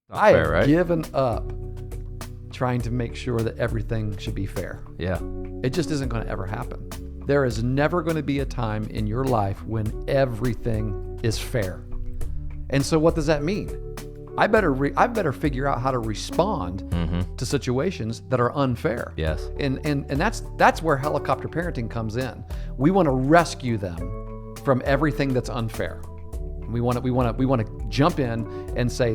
I have right? given up trying to make sure that everything should be fair. Yeah. It just isn't going to ever happen. There is never going to be a time in your life when everything is fair. And so what does that mean? I better figure out how to respond to situations that are unfair. Yes. And that's where helicopter parenting comes in. We want to rescue them from everything that's unfair. We want to jump in and say,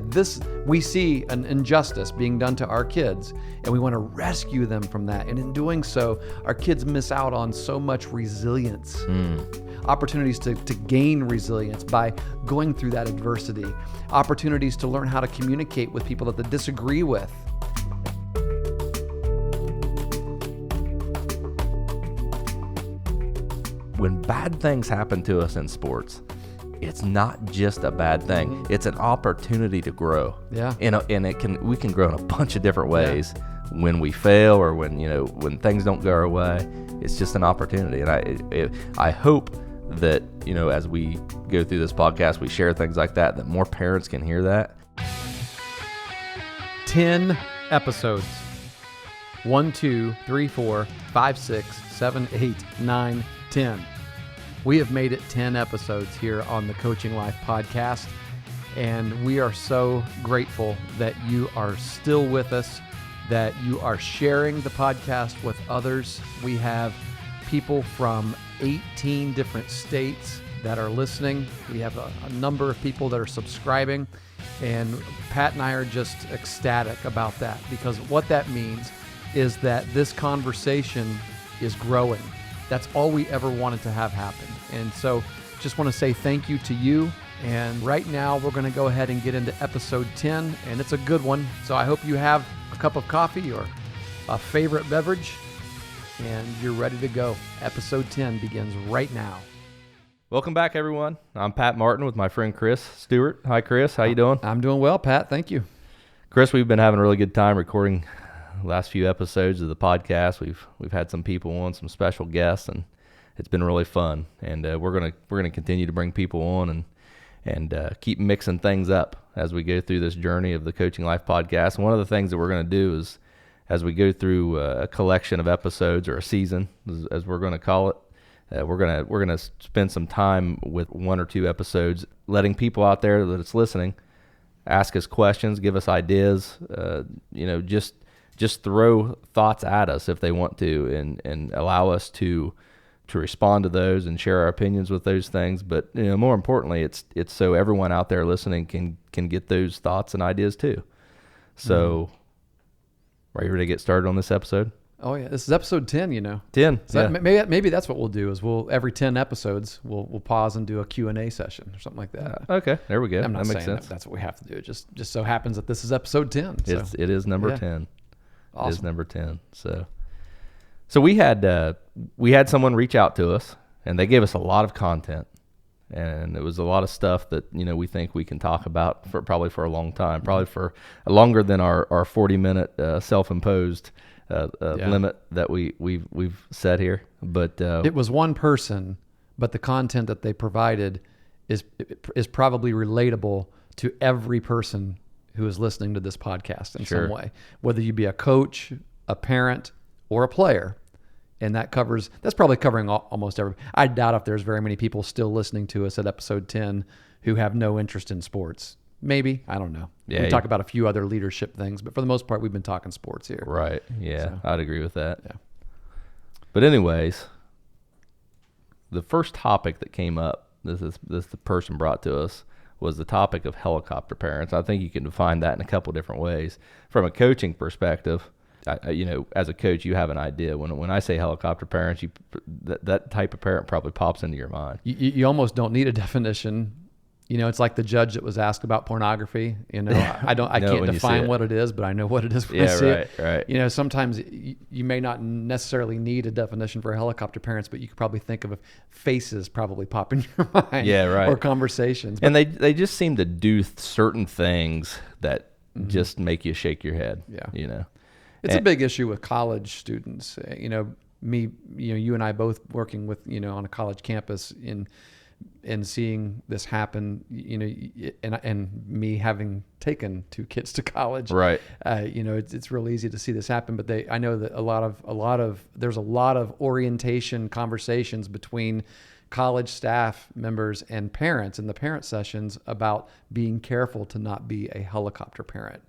we see an injustice being done to our kids, and we want to rescue them from that. And in doing so, our kids miss out on so much resilience, opportunities to gain resilience by going through that adversity, opportunities to learn how to communicate with people that they disagree with. When bad things happen to us in sports, it's not just a bad thing. It's an opportunity to grow. Yeah. And we can grow in a bunch of different ways. Yeah. When we fail or when things don't go our way, it's just an opportunity. And I hope that, as we go through this podcast, we share things like that more parents can hear that. 10 episodes. 1, 2, 3, 4, 5, 6, 7, 8, 9, 10. We have made it 10 episodes here on the Coaching Life podcast, and we are so grateful that you are still with us, that you are sharing the podcast with others. We have people from 18 different states that are listening. We have a number of people that are subscribing, and Pat and I are just ecstatic about that, because what that means is that this conversation is growing. That's all we ever wanted to have happen. And so just want to say thank you to you. And right now we're going to go ahead and get into episode 10, and it's a good one. So I hope you have a cup of coffee or a favorite beverage, and you're ready to go. Episode 10 begins right now. Welcome back, everyone. I'm Pat Martin with my friend Chris Stewart. Hi, Chris. How you doing? I'm doing well, Pat. Thank you. Chris, we've been having a really good time recording last few episodes of the podcast. We've had some people on, some special guests, and it's been really fun. And we're gonna continue to bring people on and keep mixing things up as we go through this journey of the Coaching Life podcast. And one of the things that we're gonna do is, as we go through a collection of episodes, or a season, as we're gonna call it, we're gonna spend some time with 1 or 2 episodes, letting people out there that is listening ask us questions, give us ideas, just throw thoughts at us if they want to, and allow us to respond to those and share our opinions with those things. But more importantly, it's so everyone out there listening can get those thoughts and ideas too. So, are you ready to get started on this episode? Oh yeah, this is episode 10. 10. So yeah. maybe that's what we'll do. Is every 10 episodes we'll pause and do a Q&A session or something like that. Okay, there we go. I'm not that makes saying sense. that's what we have to do. It just so happens that this is episode 10. So. It is number Yeah. 10. Awesome. It is number 10. So we had someone reach out to us, and they gave us a lot of content, and it was a lot of stuff that we think we can talk about probably for a long time, probably for longer than our 40-minute self-imposed limit that we've set here. But it was one person, but the content that they provided is probably relatable to every person who is listening to this podcast in Sure. some way, whether you be a coach, a parent, or a player. And that's probably covering almost everybody. I doubt if there's very many people still listening to us at episode 10 who have no interest in sports. Maybe, I don't know. Yeah, we talk about a few other leadership things, but for the most part, we've been talking sports here. Right. Yeah, So. I'd agree with that. Yeah. But anyways, the first topic that came up, this the person brought to us, was the topic of helicopter parents. I think you can define that in a couple different ways. From a coaching perspective, as a coach, you have an idea. When I say helicopter parents, that type of parent probably pops into your mind. You almost don't need a definition. It's like the judge that was asked about pornography. I can't define what it is, but I know what it is when I see it. Right. Sometimes you may not necessarily need a definition for helicopter parents, but you could probably think of faces probably pop in your mind. Yeah, right. Or conversations. And they just seem to do certain things that just make you shake your head. Yeah. It's a big issue with college students. You and I both working with, on a college campus and seeing this happen, and me having taken 2 kids to college. Right. It's real easy to see this happen, but I know that there's a lot of orientation conversations between college staff members and parents in the parent sessions about being careful to not be a helicopter parent.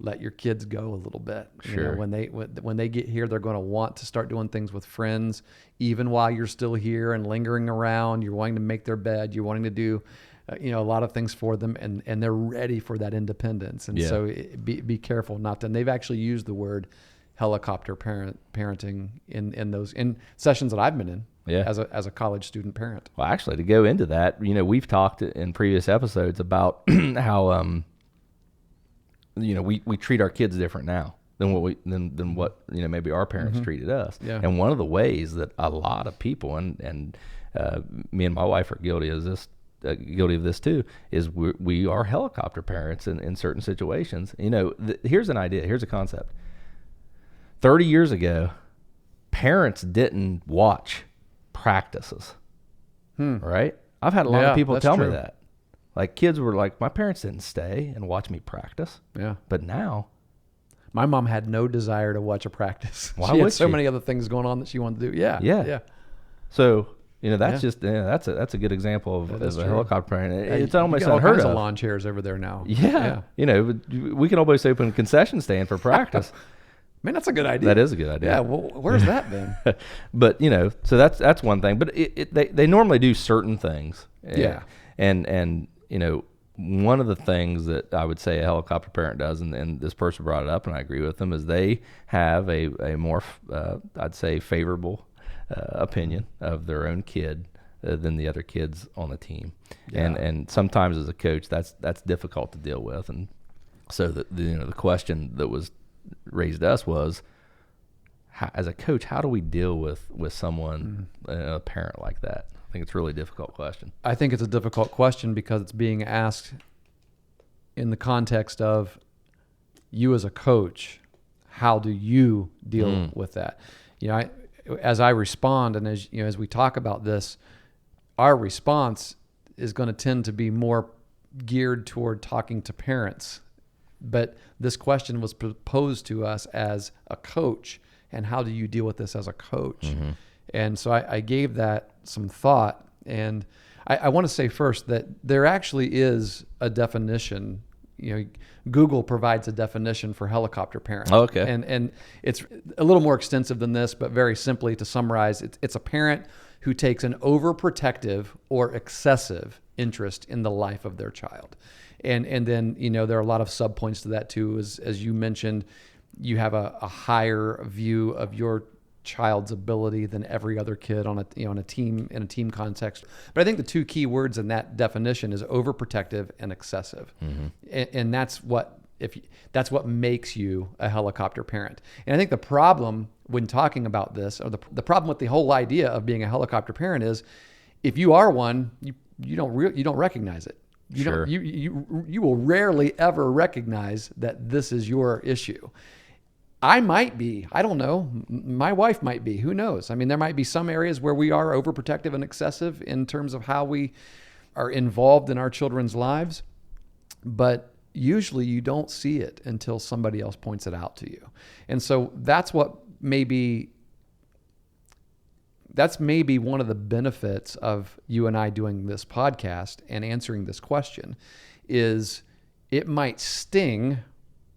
Let your kids go a little bit. Sure. When they get here, they're going to want to start doing things with friends, even while you're still here and lingering around. You're wanting to make their bed. You're wanting to do, a lot of things for them, and they're ready for that independence. And so be careful not to. And they've actually used the word helicopter parenting in sessions that I've been in. Yeah. As a college student parent. Well, actually, to go into that, we've talked in previous episodes about how we treat our kids different now than what maybe our parents treated us. Yeah. And one of the ways that a lot of people and me and my wife are guilty of this too is we are helicopter parents in certain situations. Here's an idea. Here's a concept. 30 years ago, parents didn't watch practices, right? I've had a lot of people tell me that. Like, kids were like, my parents didn't stay and watch me practice. Yeah. But now, my mom had no desire to watch a practice. Why she had would so she? many other things going on that she wanted to do. Yeah. Yeah. So that's Yeah. that's a good example of a true. helicopter parent. It's You almost got all unheard kinds of. of lawn chairs over there now. Yeah. We can almost open a concession stand for practice. Man, that's a good idea. That is a good idea. Yeah. Well, where's that been? But so that's one thing. But they normally do certain things. Yeah. And one of the things that I would say a helicopter parent does, and this person brought it up, and I agree with them, is they have a more I'd say favorable opinion of their own kid than the other kids on the team. Yeah. And sometimes as a coach, that's difficult to deal with. And so the question that was raised to us was, as a coach, how do we deal with someone, a parent like that? I think it's a really difficult question. I think it's a difficult question because it's being asked in the context of you as a coach. How do you deal with that? As I respond, and as we talk about this, our response is going to tend to be more geared toward talking to parents. But this question was posed to us as a coach, and how do you deal with this as a coach? Mm-hmm. And so I gave that some thought, and I want to say first that there actually is a definition. Google provides a definition for helicopter parent. Oh, okay. And it's a little more extensive than this, but very simply to summarize, it's a parent who takes an overprotective or excessive interest in the life of their child. And then, there are a lot of subpoints to that too, as you mentioned, you have a higher view of your child's ability than every other kid in a team context. But I think the 2 key words in that definition is overprotective and excessive. Mm-hmm. And that's what makes you a helicopter parent. And I think the problem when talking about this, or the problem with the whole idea of being a helicopter parent, is if you are one, you don't recognize it. You will rarely ever recognize that this is your issue. I might be. I don't know. My wife might be. Who knows? I mean, there might be some areas where we are overprotective and excessive in terms of how we are involved in our children's lives. But usually you don't see it until somebody else points it out to you. And so that's maybe one of the benefits of you and I doing this podcast and answering this question is it might sting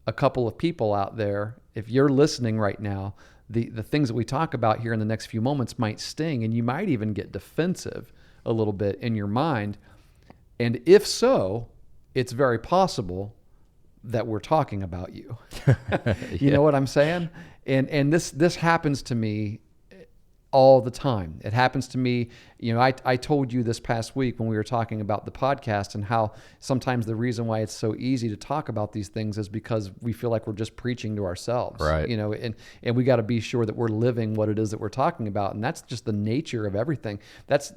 a couple of people out there. If you're listening right now, the things that we talk about here in the next few moments might sting, and you might even get defensive a little bit in your mind. And if so, it's very possible that we're talking about you. You know what I'm saying? And this happens to me all the time. It happens to me. I told you this past week when we were talking about the podcast and how sometimes the reason why it's so easy to talk about these things is because we feel like we're just preaching to ourselves. Right. And we got to be sure that we're living what it is that we're talking about. And that's just the nature of everything. That's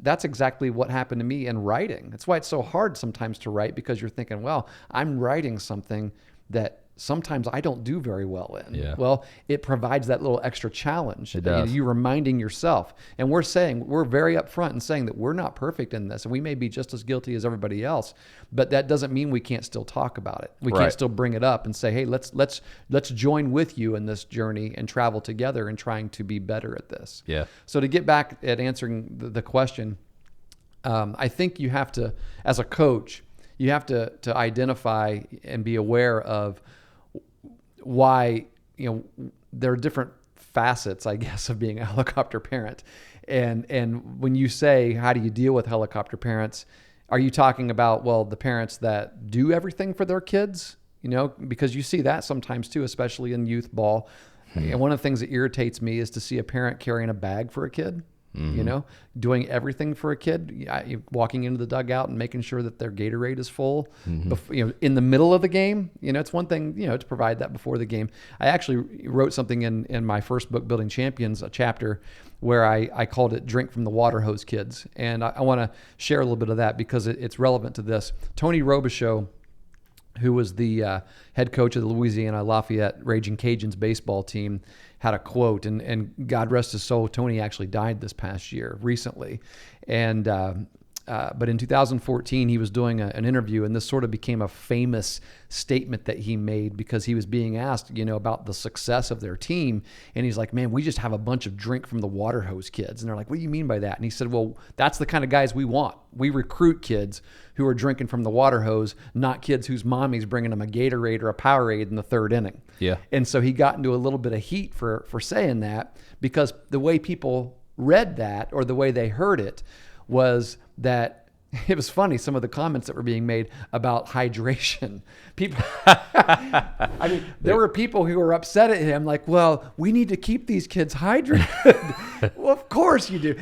exactly what happened to me in writing. That's why it's so hard sometimes to write, because you're thinking, well, I'm writing something that sometimes I don't do very well in. Yeah. Well, it provides that little extra challenge. It does. You reminding yourself. And we're very upfront and saying that we're not perfect in this, and we may be just as guilty as everybody else, but that doesn't mean we can't still talk about it. We Right. can't still bring it up and say, hey, let's join with you in this journey and travel together in trying to be better at this. Yeah. So to get back at answering the question, I think you have to, as a coach, you have to identify and be aware of why, there are different facets, I guess, of being a helicopter parent. And when you say, how do you deal with helicopter parents? Are you talking about, well, the parents that do everything for their kids? Because you see that sometimes too, especially in youth ball. And one of the things that irritates me is to see a parent carrying a bag for a kid. Doing everything for a kid, walking into the dugout and making sure that their Gatorade is full, in the middle of the game. It's one thing, to provide that before the game. I actually wrote something in my first book, Building Champions, a chapter where I called it Drink from the Water Hose Kids. And I want to share a little bit of that because it's relevant to this. Tony Robichaux, who was the head coach of the Louisiana Lafayette Raging Cajuns baseball team, had a quote, and God rest his soul, Tony actually died this past year, recently. And but in 2014, he was doing an interview, and this sort of became a famous statement that he made because he was being asked, about the success of their team. And he's like, man, we just have a bunch of drink from the water hose kids. And they're like, what do you mean by that? And he said, well, that's the kind of guys we want. We recruit kids who are drinking from the water hose, not kids whose mommy's bringing them a Gatorade or a Powerade in the third inning. Yeah. And so he got into a little bit of heat for saying that, because the way people read that or the way they heard it was that it was funny, some of the comments that were being made about hydration. People, there were people who were upset at him, like, well, we need to keep these kids hydrated. Well, of course you do.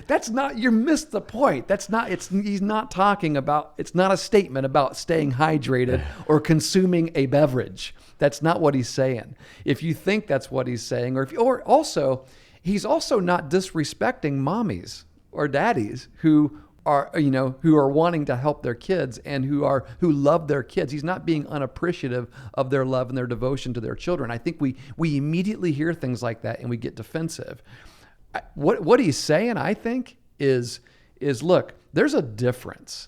You missed the point. He's not talking about, it's not a statement about staying hydrated or consuming a beverage. That's not what he's saying. If you think that's what he's saying, he's also not disrespecting mommies or daddies who are wanting to help their kids and who love their kids. He's not being unappreciative of their love and their devotion to their children. I think we immediately hear things like that and we get defensive. What he's saying, I think, is look, there's a difference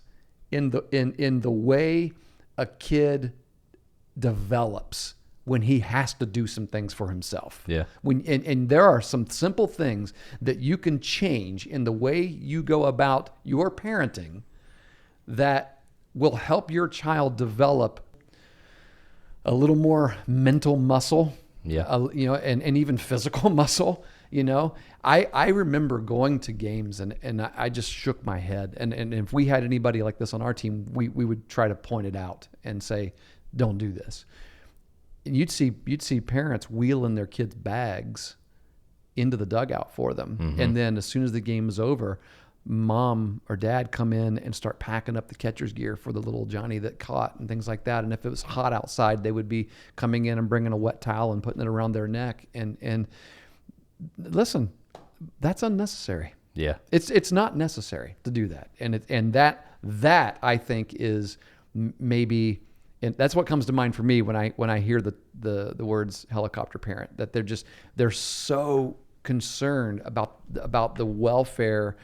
in the way a kid develops when he has to do some things for himself. Yeah. And there are some simple things that you can change in the way you go about your parenting that will help your child develop a little more mental muscle, and even physical muscle. I remember going to games and I just shook my head. And if we had anybody like this on our team, we would try to point it out and say, don't do this. And you'd see parents wheeling their kids' bags into the dugout for them. Mm-hmm. And then as soon as the game is over, mom or dad come in and start packing up the catcher's gear for the little Johnny that caught and things like that. And if it was hot outside, they would be coming in and bringing a wet towel and putting it around their neck. And listen, that's unnecessary. Yeah. It's not necessary to do that. And that I think is maybe, and that's what comes to mind for me when I hear the words helicopter parent, that they're so concerned about the welfare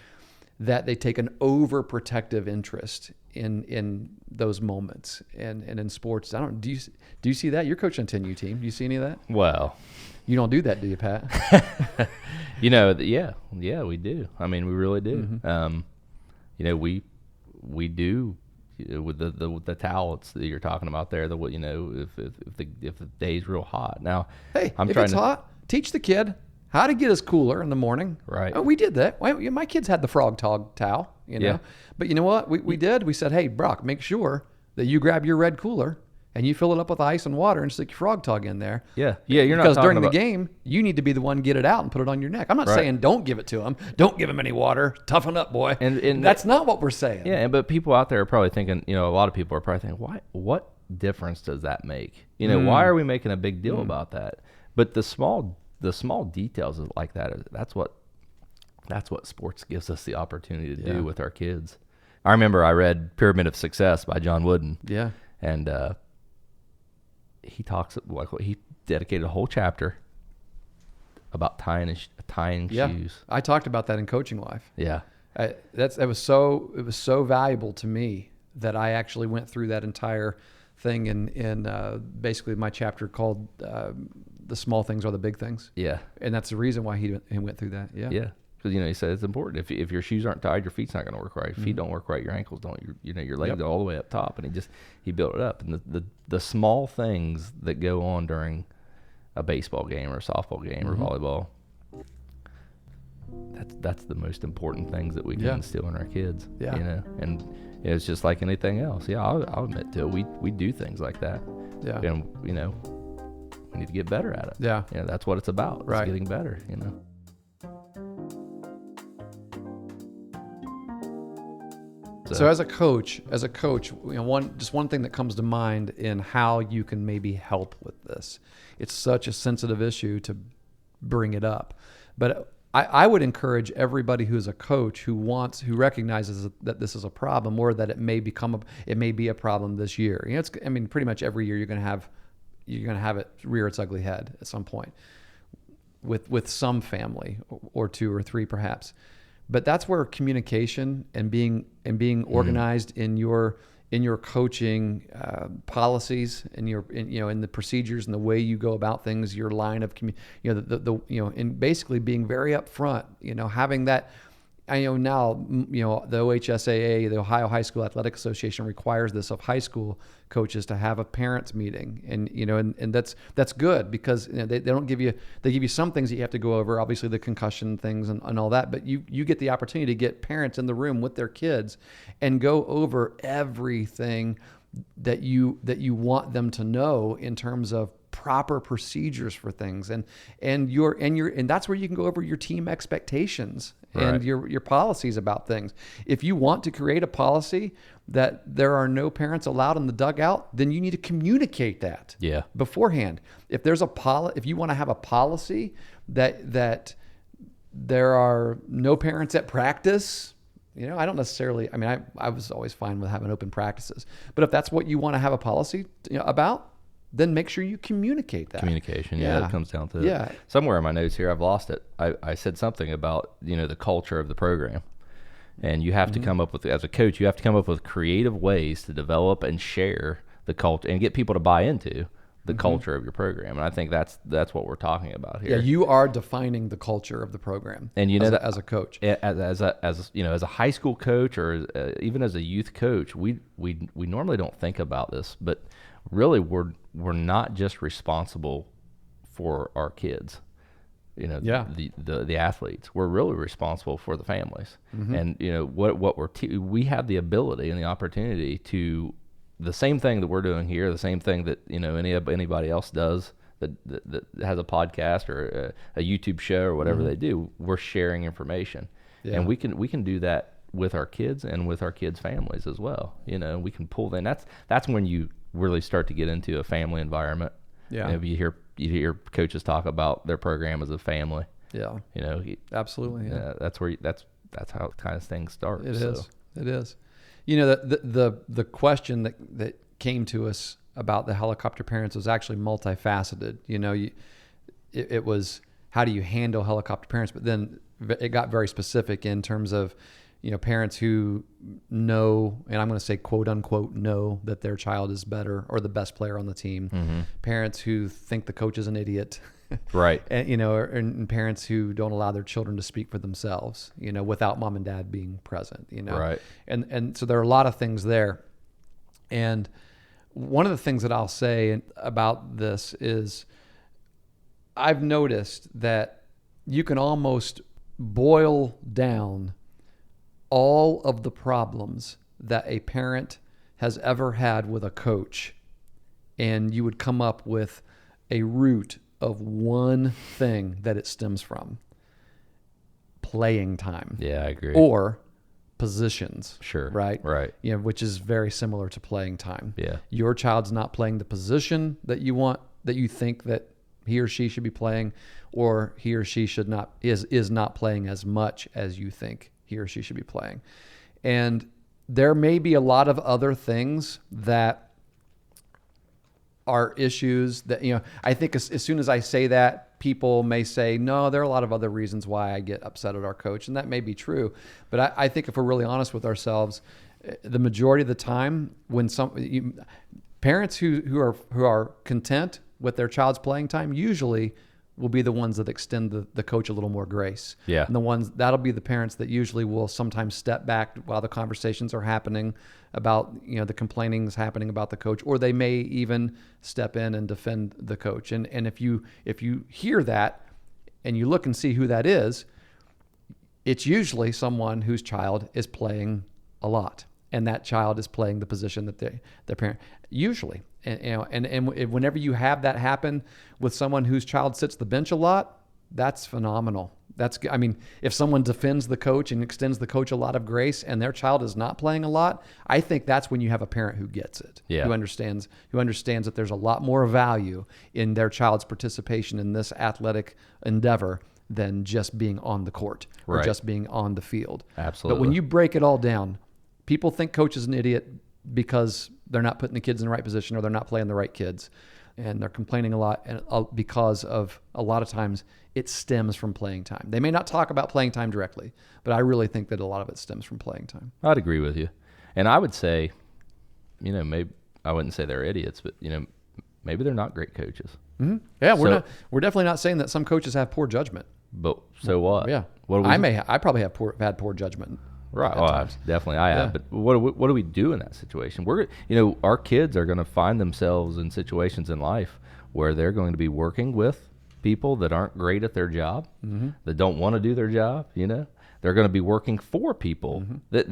that they take an overprotective interest in those moments and in sports. Do you see that? You're coaching a 10U team. Do you see any of that? Well, you don't do that, do you, Pat? Yeah, we do. I mean, we really do. Mm-hmm. We do. With the towels that you're talking about there, if the day's real hot. Now, hey, if it's hot, teach the kid how to get his cooler in the morning. Right. We did that. My kids had the frog towel, Yeah. But you know what? We did. We said, hey, Brock, make sure that you grab your red cooler and you fill it up with ice and water and stick your frog tog in there. Yeah. You're not because talking during about the game, you need to be the one to get it out and put it on your neck. I'm not Right. saying don't give it to him. Don't give him any water. Toughen up, boy. And that's not what we're saying. Yeah, but people out there are probably thinking, a lot of people are probably thinking, what difference does that make? Why are we making a big deal about that? But the small details like that, that's what sports gives us the opportunity to do with our kids. I remember I read Pyramid of Success by John Wooden. Yeah. And he talks like he dedicated a whole chapter about tying shoes. I talked about that in Coaching Life. Yeah. It was so valuable to me that I actually went through that entire thing in basically my chapter called "The Small Things Are the Big Things." Yeah. And that's the reason why he went through that. Yeah. Yeah. Because he said it's important. If your shoes aren't tied, your feet's not going to work right. If Mm-hmm. feet don't work right, your ankles don't. Your legs are all the way up top, and he built it up. And the small things that go on during a baseball game or a softball game or volleyball, that's the most important things that we can instill in our kids. Yeah. And it's just like anything else. Yeah, I'll admit to it. We do things like that. Yeah. And we need to get better at it. Yeah. That's what it's about. It's Right. getting better. So as a coach, one thing that comes to mind in how you can maybe help with this. It's such a sensitive issue to bring it up, but I would encourage everybody who's a coach who recognizes that this is a problem, or that it may be a problem this year. Pretty much every year you're going to have it rear its ugly head at some point with some family or two or three perhaps. But that's where communication and being organized in your coaching policies and in the procedures and the way you go about things, your line of and basically being very upfront. Having that. I know now, the OHSAA, the Ohio High School Athletic Association, requires this of high school coaches to have a parents meeting, and that's good because they give you some things that you have to go over, obviously the concussion things and all that, but you get the opportunity to get parents in the room with their kids and go over everything that you want them to know in terms of proper procedures for things, and that's where you can go over your team expectations and Right. your policies about things. If you want to create a policy that there are no parents allowed in the dugout, then you need to communicate that beforehand. If there's if you want to have a policy that there are no parents at practice, I don't necessarily. I was always fine with having open practices, but if that's what you want to have a policy about, then make sure you communicate that. Communication, it comes down to it. Yeah. Somewhere in my notes here, I've lost it. I said something about, the culture of the program. And you have to come up with, as a coach, you have to come up with creative ways to develop and share the culture and get people to buy into the culture of your program. And I think that's what we're talking about here. Yeah, you are defining the culture of the program. And as a coach. As a high school coach or even as a youth coach, we normally don't think about this, but really we're not just responsible for our kids, the athletes. We're really responsible for the families. And we have the ability and the opportunity to, the same thing that we're doing here, the same thing that anybody else does that has a podcast or a YouTube show or whatever they do. We're sharing information, and we can do that with our kids and with our kids' families as well. We can pull them. That's when you really start to get into a family environment. Yeah. You hear coaches talk about their program as a family. Yeah. Absolutely. Yeah. That's how kind of things start. It is. The question that came to us about the helicopter parents was actually multifaceted. It was, how do you handle helicopter parents? But then it got very specific in terms of, parents who know, and I'm going to say quote unquote, know that their child is better or the best player on the team. Parents who think the coach is an idiot. Right. And, and parents who don't allow their children to speak for themselves, without mom and dad being present, Right. And so there are a lot of things there. And one of the things that I'll say about this is I've noticed that you can almost boil down all of the problems that a parent has ever had with a coach, and you would come up with a root of one thing that it stems from: playing time. Yeah, I agree. Or positions. Sure. Right? Right. Which is very similar to playing time. Yeah. Your child's not playing the position that you think that he or she should be playing, or he or she is not playing as much as you think he or she should be playing. And there may be a lot of other things that are issues that, I think as soon as I say that, people may say, no, there are a lot of other reasons why I get upset at our coach. And that may be true. But I think if we're really honest with ourselves, the majority of the time when parents who are content with their child's playing time usually will be the ones that extend the coach a little more grace. Yeah. And that'll be the parents that usually will sometimes step back while the conversations are happening about, the complaining's happening about the coach, or they may even step in and defend the coach. And if you hear that and you look and see who that is, it's usually someone whose child is playing a lot, and that child is playing the position that their parent usually. And whenever you have that happen with someone whose child sits the bench a lot, that's phenomenal. If someone defends the coach and extends the coach a lot of grace and their child is not playing a lot, I think that's when you have a parent who gets it, who understands that there's a lot more value in their child's participation in this athletic endeavor than just being on the court or just being on the field. Absolutely. But when you break it all down, people think coach is an idiot because they're not putting the kids in the right position or they're not playing the right kids. And they're complaining a lot because of a lot of times it stems from playing time. They may not talk about playing time directly, but I really think that a lot of it stems from playing time. I'd agree with you. And I would say, maybe I wouldn't say they're idiots, but, maybe they're not great coaches. Mm-hmm. Yeah, we're definitely not saying that some coaches have poor judgment. But so what? Yeah. I probably have had poor judgment. Right. Well, definitely I have. But what do we do in that situation? Our kids are going to find themselves in situations in life where they're going to be working with people that aren't great at their job, that don't want to do their job. They're going to be working for people that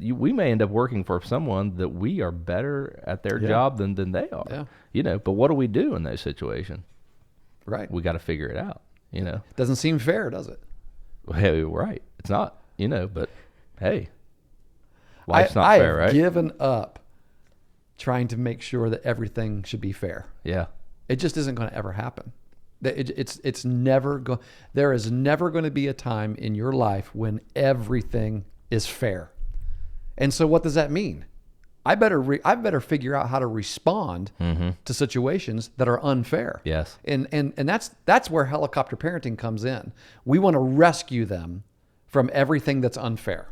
we may end up working for someone that we are better at their job than they are. Yeah. But what do we do in those situations? Right. We got to figure it out. Doesn't seem fair, does it? Hey, right. It's not. But hey, life's not fair, right? I have given up trying to make sure that everything should be fair. Yeah. It just isn't going to ever happen. It's never going. There is never going to be a time in your life when everything is fair. And so, what does that mean? I better figure out how to respond to situations that are unfair. Yes. And that's where helicopter parenting comes in. We want to rescue them from everything that's unfair.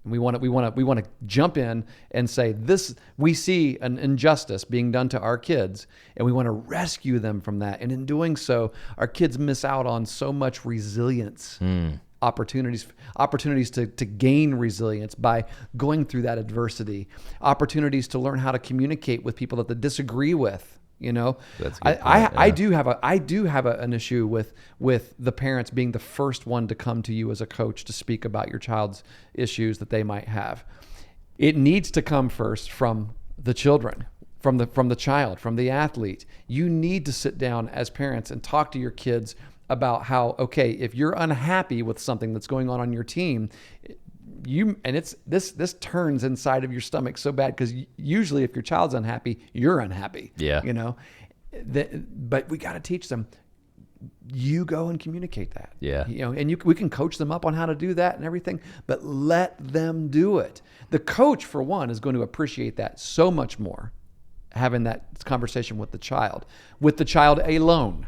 We want to jump in and say, this, we see an injustice being done to our kids, and we want to rescue them from that. And in doing so, our kids miss out on so much resilience, opportunities to gain resilience by going through that adversity, opportunities to learn how to communicate with people that they disagree with. That's a good point, I do have an issue with the parents being the first one to come to you as a coach to speak about your child's issues that they might have. It needs to come first from the children, from the child, from the athlete. You need to sit down as parents and talk to your kids about how, okay, if you're unhappy with something that's going on your team, this turns inside of your stomach so bad, because usually if your child's unhappy, you're unhappy. Yeah. But we got to teach them. You go and communicate that. Yeah. And we can coach them up on how to do that and everything, but let them do it. The coach, for one, is going to appreciate that so much more, having that conversation with the child alone.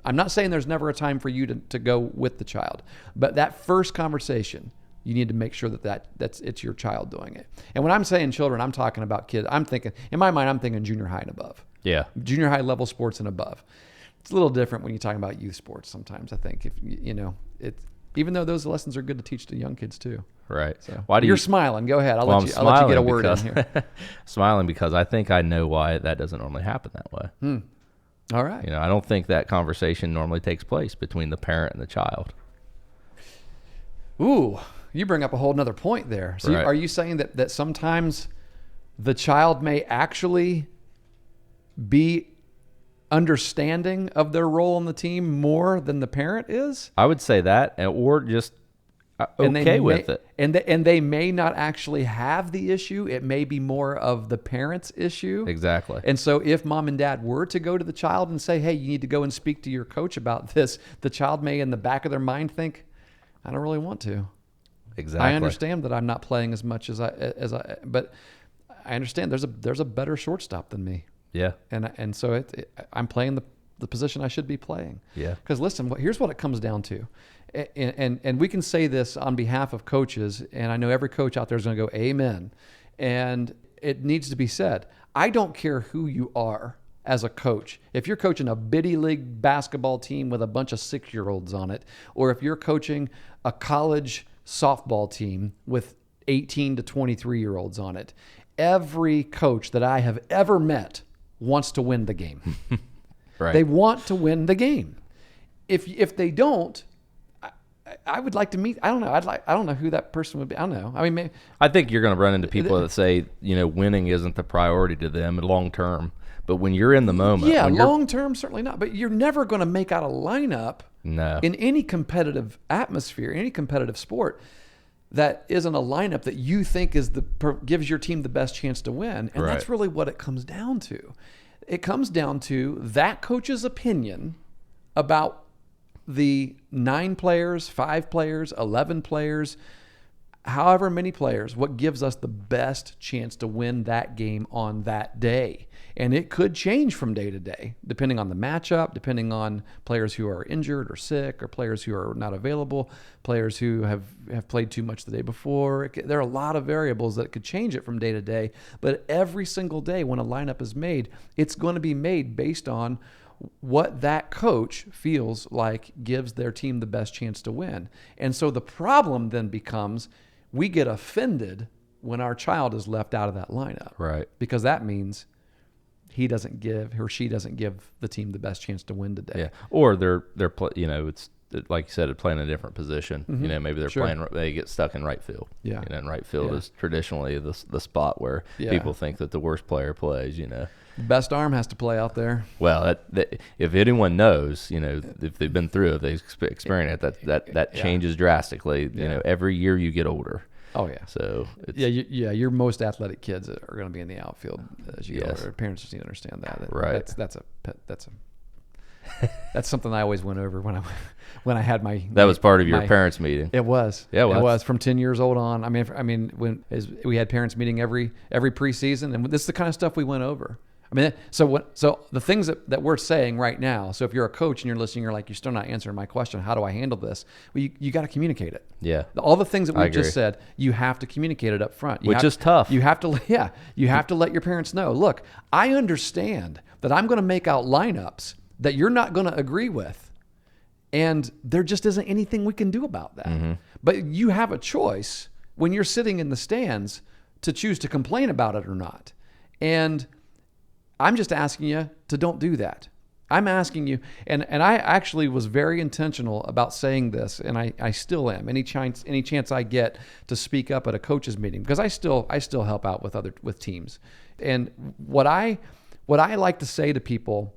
I'm not saying there's never a time for you to go with the child, but that first conversation, you need to make sure that's it's your child doing it. And when I'm saying children, I'm talking about kids. I'm thinking, in my mind, I'm thinking junior high and above. Yeah. Junior high level sports and above. It's a little different when you're talking about youth sports sometimes, I think. If it's, even though those lessons are good to teach to young kids too. Right. So, you're smiling. Go ahead. I'll let you get a word in here. Smiling because I think I know why that doesn't normally happen that way. All right. I don't think that conversation normally takes place between the parent and the child. Ooh, you bring up a whole nother point there. So Right. are you saying that sometimes the child may actually be understanding of their role on the team more than the parent is? I would say that, or just okay with it. And they may not actually have the issue. It may be more of the parent's issue. Exactly. And so if mom and dad were to go to the child and say, hey, you need to go and speak to your coach about this, the child may in the back of their mind think, I don't really want to. Exactly. I understand that I'm not playing as much as I, but I understand there's a better shortstop than me. Yeah. And so I'm playing the position I should be playing. Yeah. Because listen, here's what it comes down to. And we can say this on behalf of coaches, and I know every coach out there is going to go, amen. And it needs to be said. I don't care who you are as a coach. If you're coaching a bitty league basketball team with a bunch of 6-year-olds on it, or if you're coaching a college softball team with 18 to 23-year-olds on it, every coach that I have ever met wants to win the game. Right. They want to win the game. If they don't, I would like to meet. I don't know. I don't know who that person would be. I don't know. I mean, maybe, I think you're going to run into people that say, winning isn't the priority to them long term. But when you're in the moment, yeah, long term certainly not. But you're never going to make out a lineup in any competitive atmosphere, any competitive sport that isn't a lineup that you think gives your team the best chance to win. And that's really what it comes down to. It comes down to that coach's opinion about the 9 players, 5 players, 11 players, however many players, what gives us the best chance to win that game on that day. And it could change from day to day, depending on the matchup, depending on players who are injured or sick, or players who are not available, players who have played too much the day before. There are a lot of variables that could change it from day to day. But every single day when a lineup is made, it's going to be made based on what that coach feels like gives their team the best chance to win. And so the problem then becomes we get offended when our child is left out of that lineup. Right. Because that means he or she doesn't give the team the best chance to win today. Yeah. Or they're it's like you said, they're playing a different position. Mm-hmm. Maybe they're playing, they get stuck in right field. Yeah. And right field is traditionally the spot where people think that the worst player plays, Best arm has to play out there. Well, if anyone knows, if they've been through it, they've experienced it, that changes drastically. Every year you get older. Oh yeah. So your most athletic kids are going to be in the outfield as you get older. Parents just need to understand that. Right. That's something I always went over when I had my. That was part of your parents' meeting. It was. Yeah, it was from 10 years old on. I mean, when we had parents meeting every preseason, and this is the kind of stuff we went over. I mean, so the things that we're saying right now. So if you're a coach and you're listening, you're like, you're still not answering my question. How do I handle this? Well, you got to communicate it. Yeah. All the things that we just said, you have to communicate it up front. Which is tough. You have to, you have to let your parents know. Look, I understand that I'm going to make out lineups that you're not going to agree with, and there just isn't anything we can do about that. Mm-hmm. But you have a choice when you're sitting in the stands to choose to complain about it or not. And I'm just asking you to don't do that. I'm asking you, and I actually was very intentional about saying this, and I still am. Any chance I get to speak up at a coaches meeting, because I still help out with teams. And what I like to say to people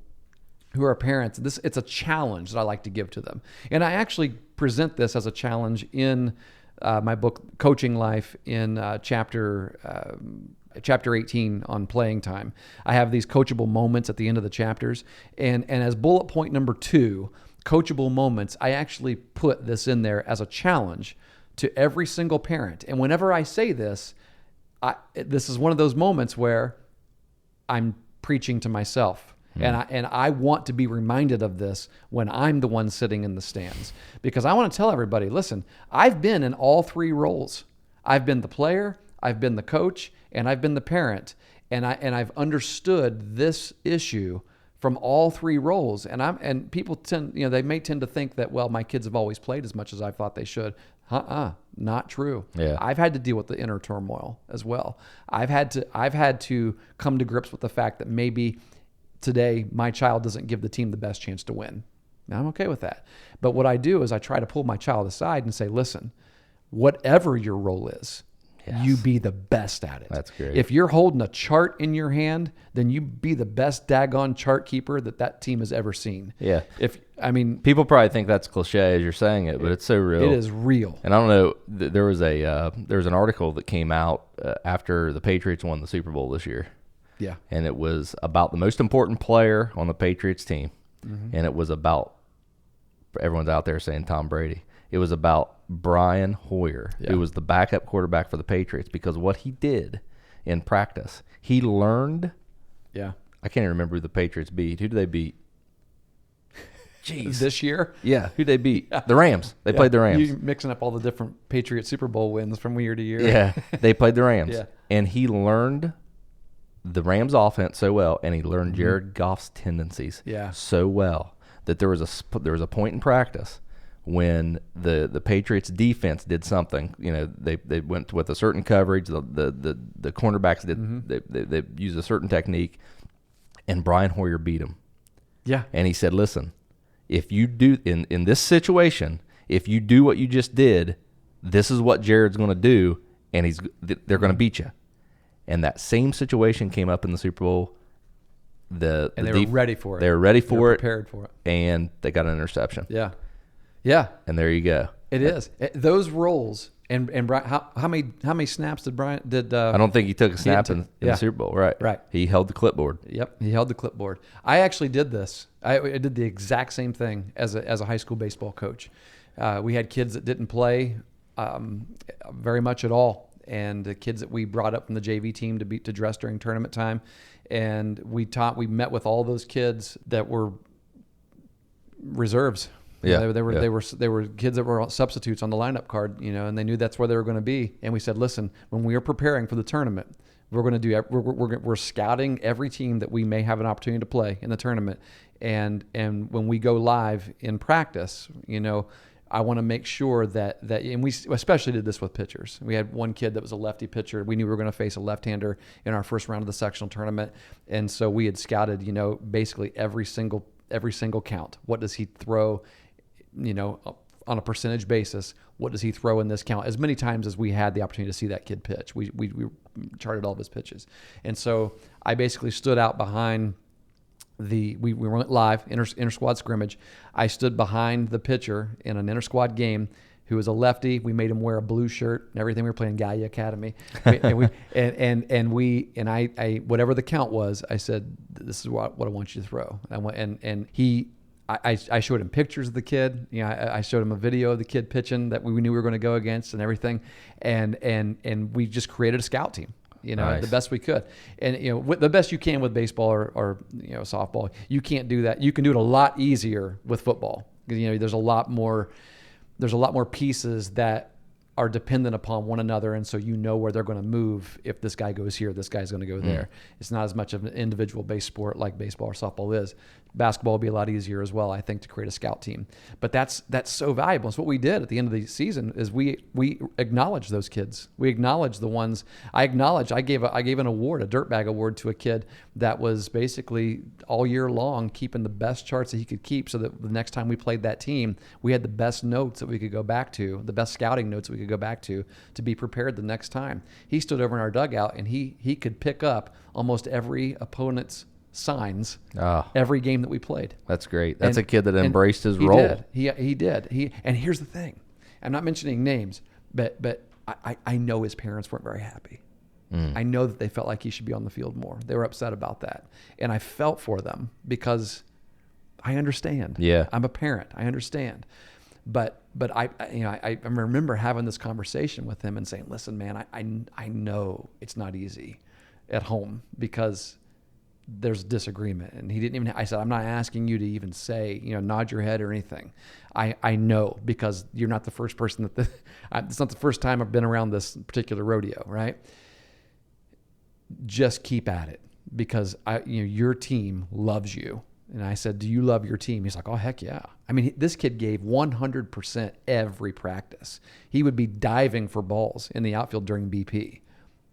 who are parents, it's a challenge that I like to give to them. And I actually present this as a challenge in my book, Coaching Life, in chapter 18 on playing time. I have these coachable moments at the end of the chapters. And as bullet point number 2, coachable moments, I actually put this in there as a challenge to every single parent. And whenever I say this, this is one of those moments where I'm preaching to myself. And I want to be reminded of this when I'm the one sitting in the stands, because I want to tell everybody, listen, I've been in all 3 roles. I've been the player, I've been the coach, and I've been the parent. And I've understood this issue from all 3 roles. And people they may tend to think that, well, my kids have always played as much as I thought they should. Not true. Yeah. I've had to deal with the inner turmoil as well. I've had to come to grips with the fact that maybe today my child doesn't give the team the best chance to win. Now, I'm okay with that. But what I do is I try to pull my child aside and say, listen, whatever your role is, you be the best at it. That's great. If you're holding a chart in your hand, then you be the best daggone chart keeper that team has ever seen. Yeah. People probably think that's cliche as you're saying it, but it's so real. It is real. And I don't know, there was an article that came out after the Patriots won the Super Bowl this year. Yeah. And it was about the most important player on the Patriots team. Mm-hmm. And it was about, everyone's out there saying Tom Brady. It was about Brian Hoyer, who was the backup quarterback for the Patriots, because what he did in practice, he learned I can't even remember who the Patriots beat. Who did they beat? Jeez. This year? Yeah, who'd they beat? The Rams. They played the Rams. You're mixing up all the different Patriot Super Bowl wins from year to year. Yeah, they played the Rams. Yeah. And he learned the Rams offense so well, and he learned Jared Goff's tendencies so well that there was a point in practice when the Patriots defense did something. You know, they went with a certain coverage. The cornerbacks did they used a certain technique, and Brian Hoyer beat him. Yeah. And he said, listen, if you do in this situation, if you do what you just did, this is what Jared's going to do, and they're going to beat you. And that same situation came up in the Super Bowl. They were ready for it. They were ready for it. Prepared for it. And they got an interception. Yeah. Yeah. And there you go. It is. Those roles and Brian, how many snaps did Brian I don't think he took a snap in the Super Bowl. Right. Right. He held the clipboard. Yep. He held the clipboard. I actually did this. I did the exact same thing as a high school baseball coach. We had kids that didn't play very much at all, and the kids that we brought up from the JV team to dress during tournament time, and we met with all those kids that were reserves. Yeah, they were kids that were substitutes on the lineup card, and they knew that's where they were going to be. And we said, listen, when we are preparing for the tournament, we're scouting every team that we may have an opportunity to play in the tournament, and when we go live in practice, I want to make sure that and we especially did this with pitchers. We had one kid that was a lefty pitcher. We knew we were going to face a left-hander in our first round of the sectional tournament, and so we had scouted, basically every single count. What does he throw? On a percentage basis, what does he throw in this count? As many times as we had the opportunity to see that kid pitch, we charted all of his pitches. And so I basically stood out behind we went live, inter-squad scrimmage. I stood behind the pitcher in an inter-squad game who was a lefty. We made him wear a blue shirt and everything. We were playing Gallia Academy. and I whatever the count was, I said, this is what I want you to throw. I showed him pictures of the kid. I showed him a video of the kid pitching that we knew we were going to go against and everything. And we just created a scout team, Nice. the best we could. And, the best you can with baseball or softball, you can't do that. You can do it a lot easier with football. There's a lot more pieces that are dependent upon one another, and so where they're going to move. If this guy goes here, this guy's going to go there. It's not as much of an individual-based sport like baseball or softball is. Basketball will be a lot easier as well, I think, to create a scout team. But that's so valuable. It's what we did at the end of the season is we acknowledged those kids. We acknowledged the ones. I gave an award, a dirtbag award, to a kid that was basically all year long keeping the best charts that he could keep, so that the next time we played that team, we had the best notes that we could go back to, the best scouting notes that we could go back to be prepared the next time. He stood over in our dugout and he could pick up almost every opponent's signs every game that we played. That's great. That's a kid that embraced his role. He did. And here's the thing. I'm not mentioning names, but I know his parents weren't very happy. I know that they felt like he should be on the field more. They were upset about that. And I felt for them because I understand. Yeah. I'm a parent. I understand. But I remember having this conversation with him and saying, listen, man, I know it's not easy at home because there's disagreement. And he didn't even, I said, I'm not asking you to even say, nod your head or anything. I know, because you're not the first person it's not the first time I've been around this particular rodeo, right? Just keep at it, because your team loves you. And I said, do you love your team? He's like, oh, heck yeah. I mean, this kid gave 100% every practice. He would be diving for balls in the outfield during BP.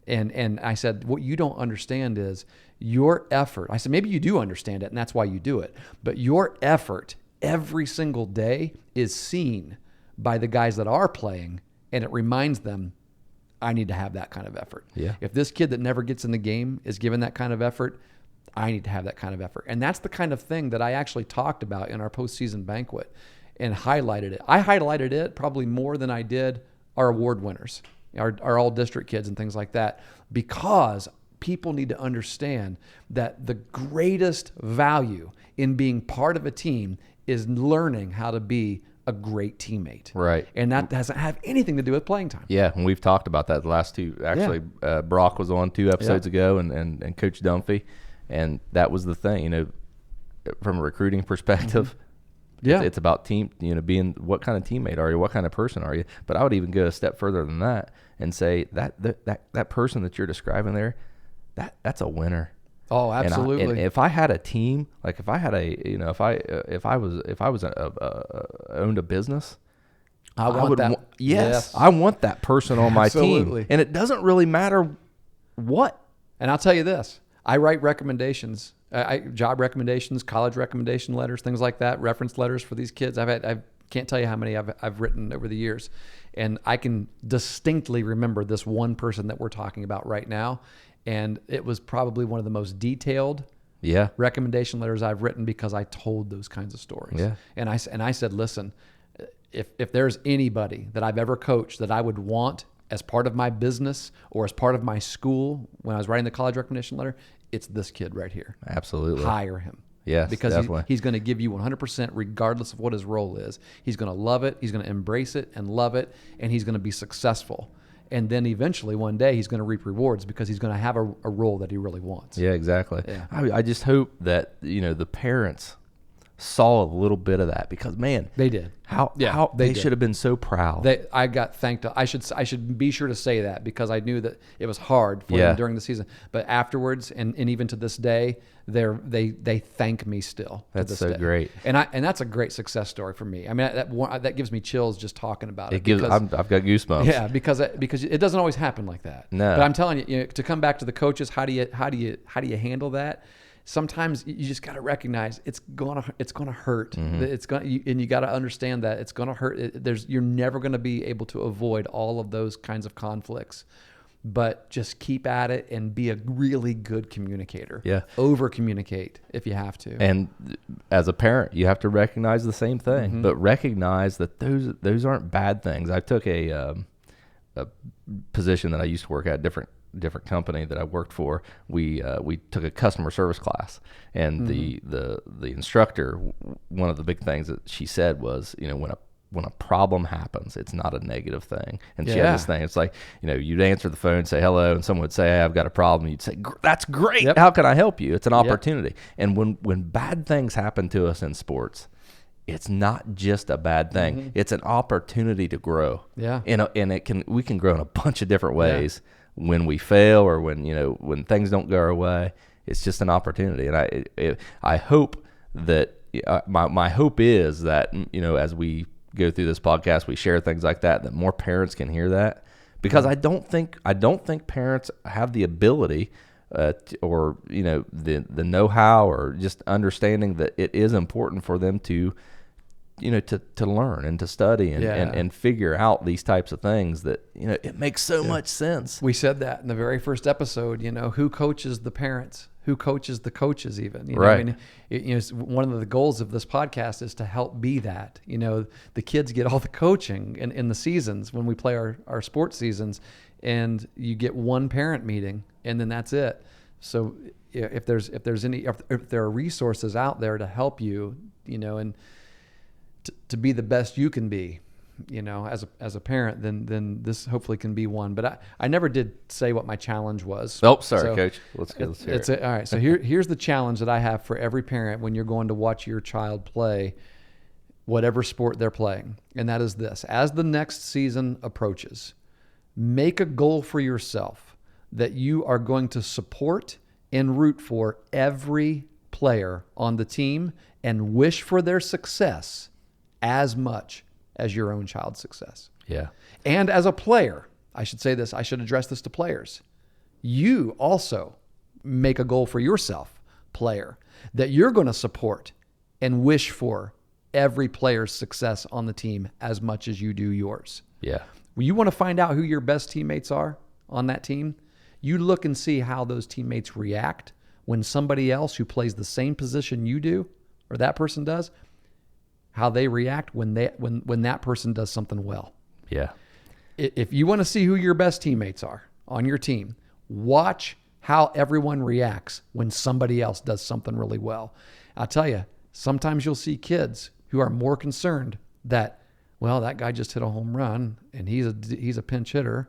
And I said, what you don't understand is your effort. I said, maybe you do understand it, and that's why you do it. But your effort every single day is seen by the guys that are playing, and it reminds them, I need to have that kind of effort. Yeah. If this kid that never gets in the game is given that kind of effort, I need to have that kind of effort. And that's the kind of thing that I actually talked about in our postseason banquet and highlighted it. I highlighted it probably more than I did our award winners, our all district kids and things like that, because people need to understand that the greatest value in being part of a team is learning how to be a great teammate. Right. And that doesn't have anything to do with playing time. Yeah, and we've talked about that the last two. Actually, Brock was on 2 episodes ago, and Coach Dunphy. And that was the thing, you know, from a recruiting perspective. Yeah. It's about team, you know, being what kind of teammate are you? What kind of person are you? But I would even go a step further than that and say that person that you're describing there, that's a winner. Oh, absolutely. And if I had a team, like if I had a, you know, if I was owned a business, I want that. Yes, I want that person on my Absolutely. team. And it doesn't really matter what. And I'll tell you this, I write recommendations, job recommendations, college recommendation letters, things like that, reference letters for these kids. I can't tell you how many I've written over the years. And I can distinctly remember this one person that we're talking about right now. And it was probably one of the most detailed recommendation letters I've written because I told those kinds of stories. Yeah. And I said, listen, if there's anybody that I've ever coached that I would want as part of my business or as part of my school when I was writing the college recommendation letter, it's this kid right here. Absolutely. Hire him. Yes, because definitely. he's going to give you 100% regardless of what his role is. He's going to love it. He's going to embrace it and love it, and he's going to be successful. And then eventually one day he's going to reap rewards because he's going to have a role that he really wants. Yeah, exactly. Yeah. I just hope that, you know, the parents saw a little bit of that because, man, They did. how they they did. should have been so proud. I got thanked. I should be sure to say that because I knew that it was hard for Yeah. them during the season. But afterwards, and even to this day, they thank me still. That's to this so day. great. And that's a great success story for me. I mean, that gives me chills just talking about it. It gives. because- I've got goosebumps. Yeah, because it doesn't always happen like that. No. But I'm telling you, to come back to the coaches, how do you handle that? Sometimes you just got to recognize it's gonna hurt. Mm-hmm. And you got to understand that it's gonna hurt. You're never gonna be able to avoid all of those kinds of conflicts. But just keep at it and be a really good communicator. Yeah. Over communicate if you have to. And as a parent, you have to recognize the same thing, Mm-hmm. but recognize that those aren't bad things. I took a position that I used to work at, different company that I worked for. We took a customer service class, and the instructor, one of the big things that she said was, you know, when a problem happens, it's not a negative thing. And she had this thing. It's like, you know, you'd answer the phone, say hello, and someone would say, hey, I've got a problem. You'd say, that's great. Yep. How can I help you? It's an opportunity. And when bad things happen to us in sports, it's not just a bad thing. Mm-hmm. It's an opportunity to grow. Yeah. And we can grow in a bunch of different ways. When we fail or when things don't go our way, it's just an opportunity. And I hope that my hope is that, you know, as we go through this podcast, we share things like that more parents can hear that, because I don't think parents have the ability or, you know, the know-how or just understanding that it is important for them to, you know, to learn and to study and figure out these types of things that, you know, it makes so much sense. We said that in the very first episode, you know, who coaches the parents, who coaches the coaches even, you know, Right. I mean, one of the goals of this podcast is to help be that, you know, the kids get all the coaching in the seasons when we play our sports seasons, and you get one parent meeting and then that's it. So if there are resources out there to help you, you know, and to be the best you can be, you know, as a parent, then this hopefully can be one. But I never did say what my challenge was. Oh, sorry, So Coach. Let's hear it. all right. So here's the challenge that I have for every parent when you're going to watch your child play whatever sport they're playing. And that is this: as the next season approaches, make a goal for yourself that you are going to support and root for every player on the team and wish for their success as much as your own child's success. Yeah. And as a player, I should say this, I should address this to players. You also make a goal for yourself, player, that you're going to support and wish for every player's success on the team as much as you do yours. Yeah. When you want to find out who your best teammates are on that team, you look and see how those teammates react when somebody else who plays the same position you do, or that person does, how they react when that person does something well. Yeah. If you want to see who your best teammates are on your team, watch how everyone reacts when somebody else does something really well. I'll tell you, sometimes you'll see kids who are more concerned that, well, that guy just hit a home run and he's a pinch hitter,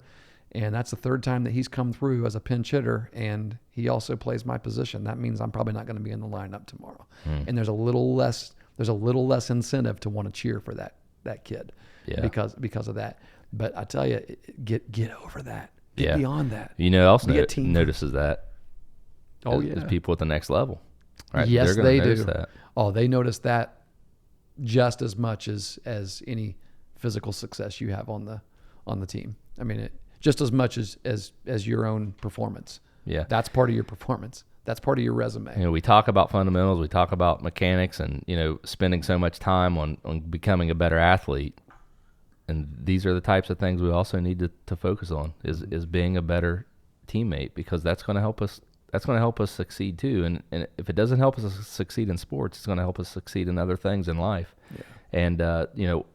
And that's the third time that he's come through as a pinch hitter, and he also plays my position. That means I'm probably not going to be in the lineup tomorrow. And there's a little less incentive to want to cheer for that kid because of that. But I tell you, get over that. Get beyond that. You know, else notices that. Is people at the next level. Right? Yes, They're they gonna notice do. that. Oh, they notice that just as much as any physical success you have on the team. I mean, just as much as your own performance. Yeah. That's part of your performance. That's part of your resume. You know, we talk about fundamentals, we talk about mechanics, and, you know, spending so much time on becoming a better athlete. And these are the types of things we also need to focus on is being a better teammate, because that's going to help us. That's going to help us succeed too. And if it doesn't help us succeed in sports, it's going to help us succeed in other things in life. Yeah. And you know,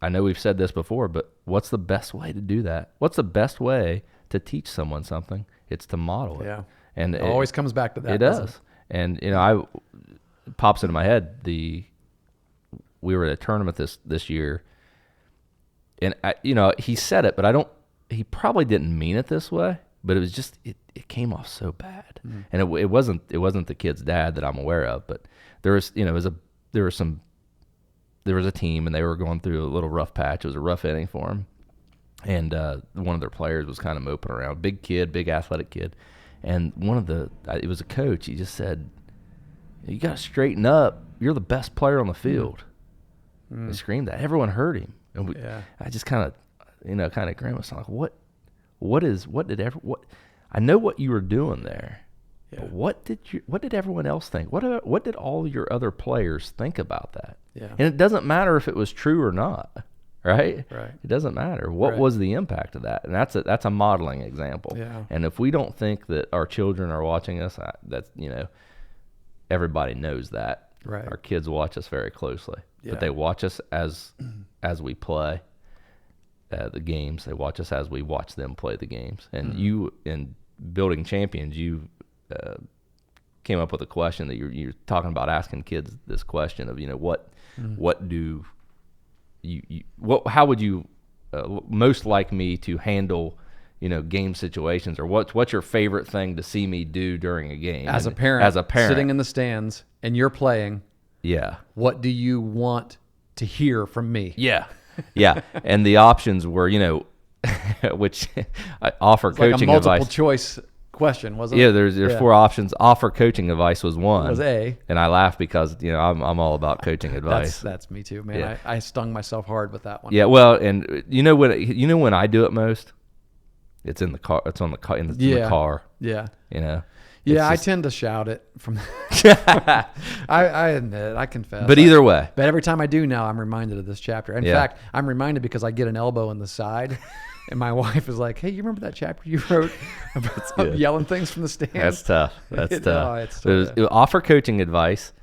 I know we've said this before, but what's the best way to do that? What's the best way to teach someone something? It's to model it. Yeah. And it always comes back to that. It does. And you know, it pops into my head. We were at a tournament this year, and you know, he said it, but he probably didn't mean it this way, but it was just it came off so bad. And it wasn't the kid's dad that I'm aware of, but there was, you know, there was a team, and they were going through a little rough patch. It was a rough inning for them, and one of their players was kind of moping around. Big kid, big athletic kid, and it was a coach. He just said, "You got to straighten up. You're the best player on the field." He screamed that. Everyone heard him, and I just kind of grimaced. I'm like, what? I know what you were doing there. Yeah. But what did everyone else think? What did all your other players think about that? Yeah. And it doesn't matter if it was true or not, right? Right. It doesn't matter. What was the impact of that? And that's a modeling example. Yeah. And if we don't think that our children are watching us, that's, you know, everybody knows that. Right. Our kids watch us very closely, Yeah. but they watch us as we play the games. They watch us as we watch them play the games. And you, in Building Champions, you came up with a question that you're talking about asking kids this question of, you know, how would you most like me to handle, you know, game situations, or what's your favorite thing to see me do during a game as a parent sitting in the stands and you're playing. Yeah. What do you want to hear from me? Yeah. Yeah. And the options were, you know, which I offer it's coaching like a multiple advice. Choice question, wasn't it? Yeah, there's 4 options. Offer coaching advice was one. It was A. And I laugh because, you know, I'm all about coaching advice. That's me too, man. Yeah. I stung myself hard with that one. Yeah, well, and you know when I do it most? It's in the car. It's in the car. Yeah. You know. Yeah, I tend to shout it from. I admit, I confess. But either way. But every time I do now, I'm reminded of this chapter. In fact, I'm reminded because I get an elbow in the side, and my wife is like, "Hey, you remember that chapter you wrote about yelling things from the stands?" That's tough. That's tough. It was offer coaching advice,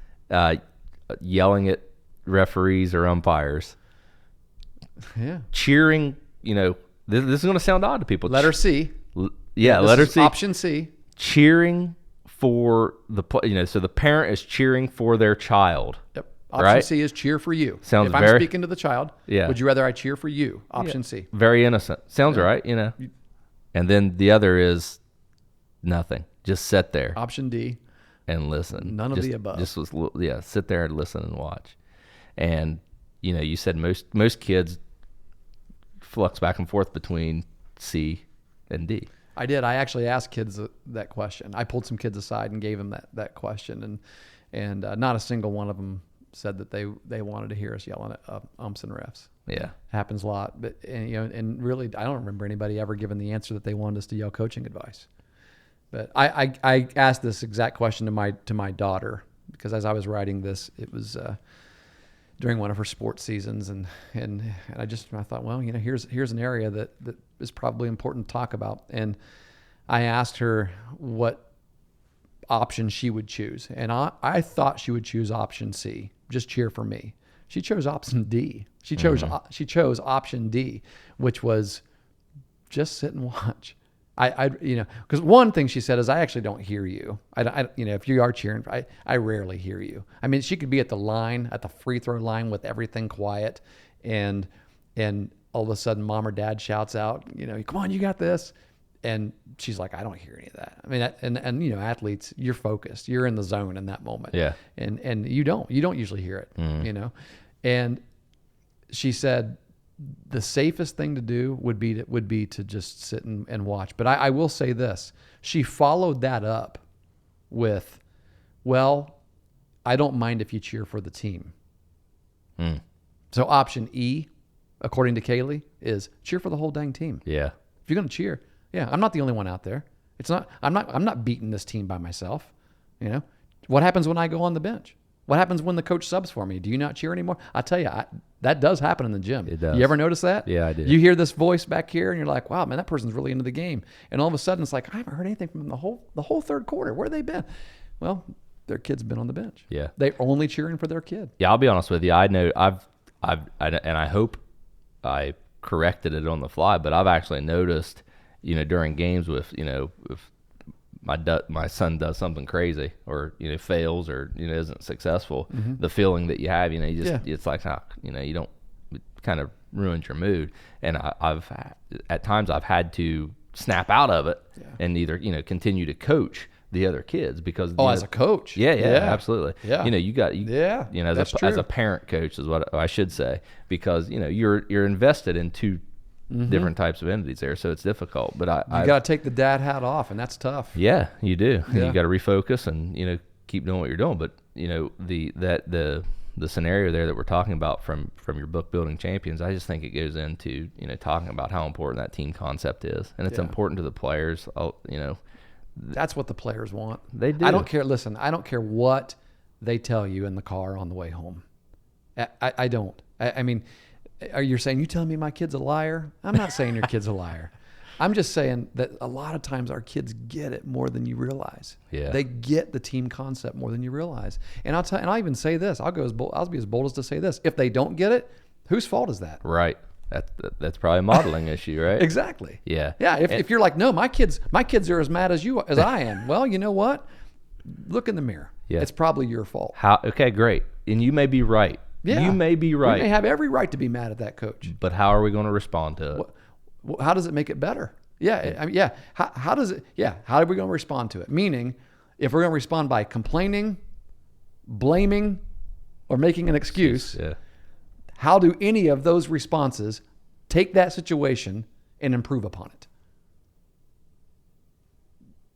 yelling at referees or umpires. Yeah. Cheering. You know, this is going to sound odd to people. Letter C. Letter C. Option C. Cheering for so the parent is cheering for their child. Yep. Option right? C is cheer for you. Sounds if I'm speaking to the child, would you rather I cheer for you? Option C. Very innocent. Sounds right, you know. And then the other is nothing. Just sit there. Option D. And listen. None of the above. Sit there and listen and watch. And, you know, you said most kids flux back and forth between C and D. I did. I actually asked kids that question. I pulled some kids aside and gave them that question, and not a single one of them said that they wanted to hear us yelling at umps and refs. Yeah, happens a lot. But and really, I don't remember anybody ever giving the answer that they wanted us to yell coaching advice. But I asked this exact question to my daughter because as I was writing this, it was during one of her sports seasons, and I thought, well, you know, here's an area that is probably important to talk about, and I asked her what option she would choose, and I thought she would choose option C, just cheer for me. She chose option D. She chose option D, which was just sit and watch. Because one thing she said is, I actually don't hear you. If you are cheering, I rarely hear you. I mean, she could be at the free throw line with everything quiet, and all of a sudden mom or dad shouts out, come on, you got this. And she's like, I don't hear any of that. I mean, and athletes, you're focused, you're in the zone in that moment. Yeah. And you don't usually hear it, And she said the safest thing to do would be to just sit and watch. But I will say this, she followed that up with, well, I don't mind if you cheer for the team. So option E, according to Kaylee, is cheer for the whole dang team. Yeah. If you're going to cheer, I'm not the only one out there. I'm not beating this team by myself. What happens when I go on the bench? What happens when the coach subs for me? Do you not cheer anymore? I tell you, that does happen in the gym. It does. You ever notice that? Yeah, I did. You hear this voice back here, and you're like, "Wow, man, that person's really into the game." And all of a sudden, it's like, I haven't heard anything from them the whole third quarter. Where have they been? Well, their kid's been on the bench. Yeah, they're only cheering for their kid. Yeah, I'll be honest with you. I know and I hope I corrected it on the fly, but I've actually noticed, during games with, if my son does something crazy or, fails or, isn't successful, the feeling that you have, it's like, you don't, it kind of ruins your mood. And at times I've had to snap out of it and either, continue to coach the other kids because as a coach, yeah, absolutely, as a parent coach is what I should say, because you're invested in two different types of entities there, so it's difficult. But you got to take the dad hat off, and that's tough. Yeah, you do. Yeah. You got to refocus and keep doing what you're doing. But the scenario there that we're talking about from your book Building Champions, I just think it goes into talking about how important that team concept is, and it's important to the players. That's what the players want. They do. I don't care. Listen, I don't care what they tell you in the car on the way home. I don't. I mean, are you saying, you telling me my kid's a liar? I'm not saying your kid's a liar. I'm just saying that a lot of times our kids get it more than you realize. Yeah. They get the team concept more than you realize. And I'll even say this. I'll be as bold as to say this. If they don't get it, whose fault is that? Right. That's probably a modeling issue, right? Exactly. Yeah. Yeah. If you're like, no, my kids are as mad as I am. Well, you know what? Look in the mirror. Yeah. It's probably your fault. Okay, great. And you may be right. Yeah. You may be right. We may have every right to be mad at that coach. But how are we going to respond to it? How does it make it better? Yeah. I mean, How does it? Yeah. How are we going to respond to it? Meaning, if we're going to respond by complaining, blaming, or making an excuse, how do any of those responses take that situation and improve upon it?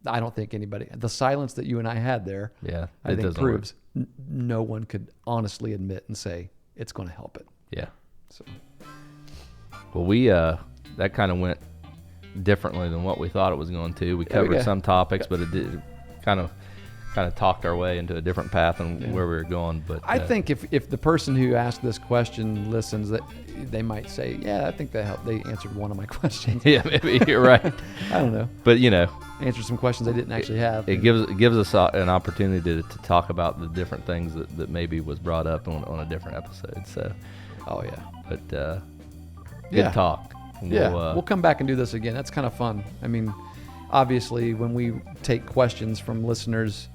I don't think anybody. The silence that you and I had there, I think proves no one could honestly admit and say it's going to help it. Yeah. So, well, we that kind of went differently than what we thought it was going to. We covered some topics, but it did kind of talked our way into a different path and where we were going. But I think if the person who asked this question listens, that they might say, yeah, I think they answered one of my questions. Yeah, maybe you're right. I don't know. But answered some questions they didn't actually have. It gives us an opportunity to talk about the different things that maybe was brought up on a different episode. So, but good talk. We'll come back and do this again. That's kind of fun. I mean, obviously, when we take questions from listeners,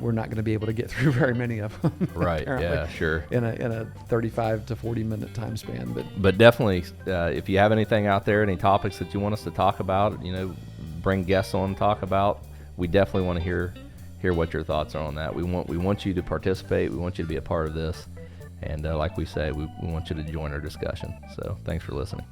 we're not going to be able to get through very many of them. Right. Yeah, sure. In a 35 to 40 minute time span. But definitely, if you have anything out there, any topics that you want us to talk about, bring guests on, talk about, we definitely want to hear what your thoughts are on that. We want you to participate. We want you to be a part of this. And like we say, we want you to join our discussion. So thanks for listening.